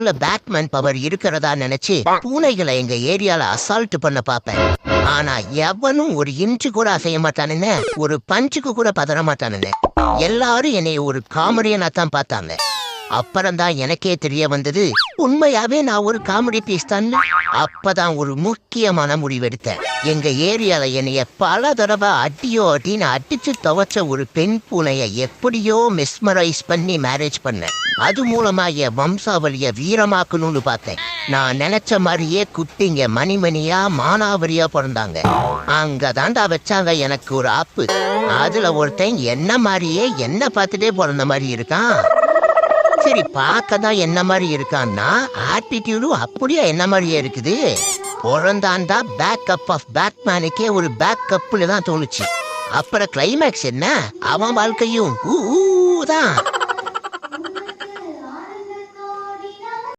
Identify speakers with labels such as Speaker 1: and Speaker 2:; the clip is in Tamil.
Speaker 1: பேட்மேன் பவர் இருக்கிறதா நினைச்சு பூனைகளை எங்க ஏரியால அசால்ட் பண்ண பாப்பேன். ஆனா எவனும் ஒரு இன்ச்சு கூட அசைய மாட்டானுன்னு, ஒரு பஞ்சுக்கு கூட பதற மாட்டானுன்னு. எல்லாரும் என்னை ஒரு காமெடியனா தான் பார்த்தாங்க. அப்புறம்தான் எனக்கே தெரிய வந்தது, உண்மையாவே நான் ஒரு காமெடி பீஸ் தான். அப்பதான் ஒரு முக்கியமான முடிவெடுத்தேன். எங்க ஏரியால என்னைய பல தடவை அடின்னு அடிச்சு துவைச்ச ஒரு பெண் பூனைய எப்படியோ மெஸ்மரைஸ் பண்ணி மேரேஜ் பண்ணேன். அது மூலமா என் வம்சாவளிய வீரமாக்கணும்னு பார்த்தேன். நான் நினைச்ச மாதிரியே குட்டிங்க மணிமணியா மானாவரியா பிறந்தாங்க. அங்கதாண்டா வச்சாங்க எனக்கு ஒரு ஆப்பு. அதுல ஒருத்தன் என்ன மாதிரியே என்ன பார்த்துட்டே பிறந்த மாதிரி இருக்கான். சரி, பார்க்கதான் என்ன மாதிரி இருக்கான்னா ஆட்டிடியூடும் அப்படியே என்ன மாதிரியே இருக்குது. பிறந்தாண்டா பேக்கப் ஆஃப் பேட்மேனுக்கே ஒரு பேக்கப்ல தான் தோணுச்சு. அப்புறம் கிளைமேக்ஸ் என்ன, அவன் வாழ்க்கையும் தான்.